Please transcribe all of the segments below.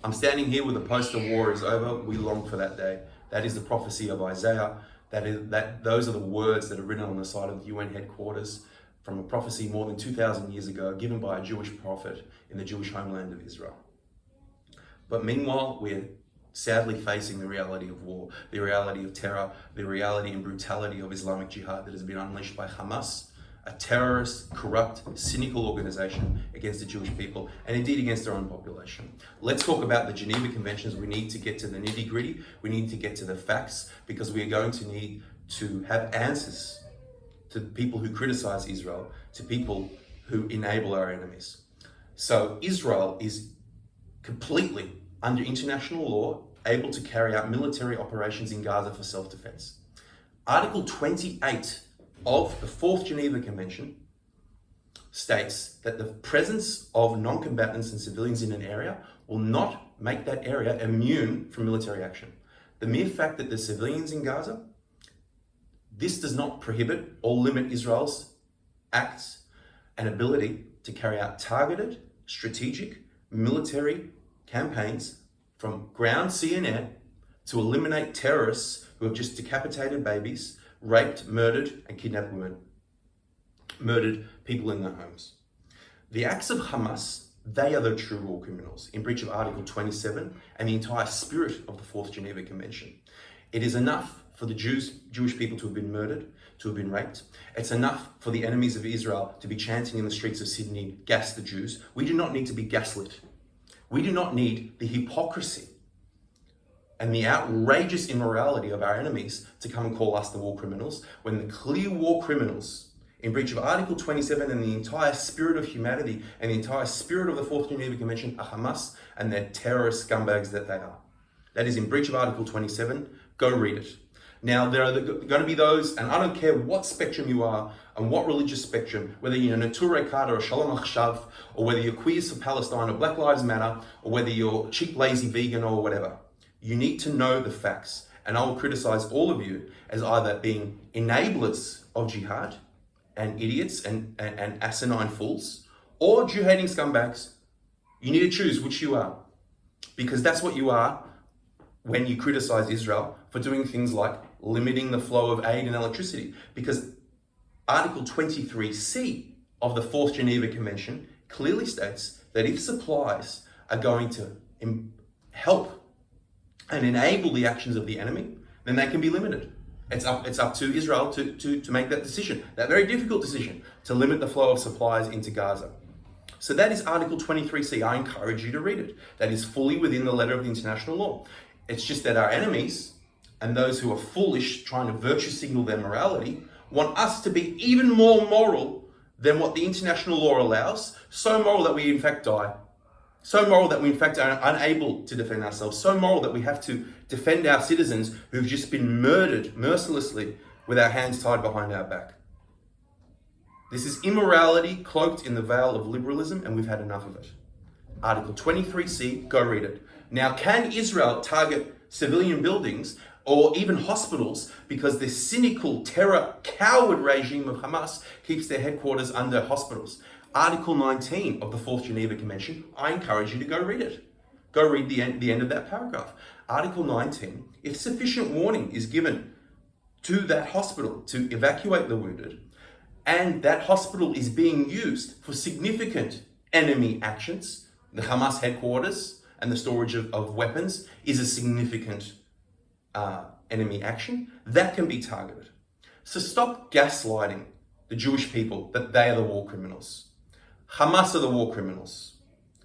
I'm standing here with a poster, war is over. We long for that day. That is the prophecy of Isaiah. Those are the words that are written on the side of the UN headquarters from a prophecy more than 2,000 years ago, given by a Jewish prophet in the Jewish homeland of Israel. But meanwhile, we're sadly facing the reality of war, the reality of terror, the reality and brutality of Islamic Jihad that has been unleashed by Hamas, a terrorist, corrupt, cynical organization against the Jewish people, and indeed against their own population. Let's talk about the Geneva Conventions. We need to get to the nitty-gritty. We need to get to the facts, because we are going to need to have answers to people who criticize Israel, to people who enable our enemies. So Israel is completely, under international law, able to carry out military operations in Gaza for self-defense. Article 28 of the Fourth Geneva Convention states that the presence of non-combatants and civilians in an area will not make that area immune from military action. The mere fact that there's civilians in Gaza, this does not prohibit or limit Israel's acts and ability to carry out targeted, strategic, military campaigns from ground, sea and air to eliminate terrorists who have just decapitated babies, raped, murdered and kidnapped women, murdered people in their homes. The acts of Hamas, they are the true war criminals in breach of Article 27 and the entire spirit of the Fourth Geneva Convention. It is enough for the Jewish people to have been murdered, to have been raped. It's enough for the enemies of Israel to be chanting in the streets of Sydney, "Gas the Jews." We do not need to be gaslit. We do not need the hypocrisy and the outrageous immorality of our enemies to come and call us the war criminals, when the clear war criminals in breach of Article 27 and the entire spirit of humanity and the entire spirit of the Fourth Geneva Convention are Hamas and their terrorist scumbags that they are. That is in breach of Article 27. Go read it. Now, there are going to be those, and I don't care what spectrum you are and what religious spectrum, whether you're Neturei Karta or Shalom Achshav, or whether you're Queers for Palestine or Black Lives Matter, or whether you're cheap, lazy vegan or whatever. You need to know the facts. And I will criticize all of you as either being enablers of jihad and idiots and asinine fools, or jihading scumbags. You need to choose which you are, because that's what you are when you criticize Israel for doing things like limiting the flow of aid and electricity. Because Article 23C of the Fourth Geneva Convention clearly states that if supplies are going to help and enable the actions of the enemy, then they can be limited. It's up to Israel to make that decision, that very difficult decision, to limit the flow of supplies into Gaza. So that is Article 23C. I encourage you to read it. That is fully within the letter of the international law. It's just that our enemies and those who are foolish, trying to virtue signal their morality, want us to be even more moral than what the international law allows, so moral that we in fact die. So moral that we in fact are unable to defend ourselves. So moral that we have to defend our citizens who've just been murdered mercilessly with our hands tied behind our back. This is immorality cloaked in the veil of liberalism, and we've had enough of it. Article 23C, go read it. Now, can Israel target civilian buildings or even hospitals because the cynical, terror, coward regime of Hamas keeps their headquarters under hospitals? Article 19 of the Fourth Geneva Convention, I encourage you to go read it. Go read the end of that paragraph. Article 19, if sufficient warning is given to that hospital to evacuate the wounded, and that hospital is being used for significant enemy actions, the Hamas headquarters and the storage of weapons is a significant enemy action, that can be targeted. So stop gaslighting the Jewish people that they are the war criminals. Hamas are the war criminals.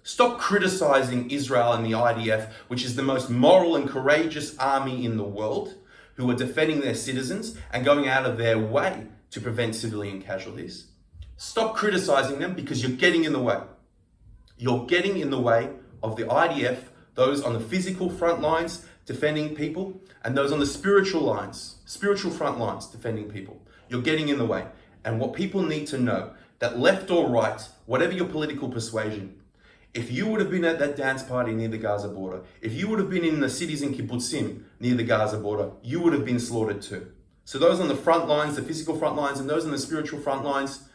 Stop criticizing Israel and the IDF, which is the most moral and courageous army in the world, who are defending their citizens and going out of their way to prevent civilian casualties. Stop criticizing them, because you're getting in the way. You're getting in the way of the IDF, those on the physical front lines defending people, and those on the spiritual front lines defending people. You're getting in the way. And what people need to know, that left or right, whatever your political persuasion, if you would have been at that dance party near the Gaza border, if you would have been in the cities in kibbutzim near the Gaza border, you would have been slaughtered too. So those on the front lines, the physical front lines, and those on the spiritual front lines,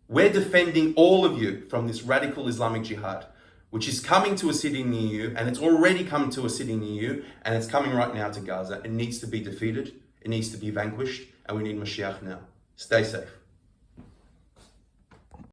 we're defending all of you from this radical Islamic jihad. which is coming to a city near you, and it's already come to a city near you, and it's coming right now to Gaza. It needs to be defeated. It needs to be vanquished, and we need Mashiach now. Stay safe.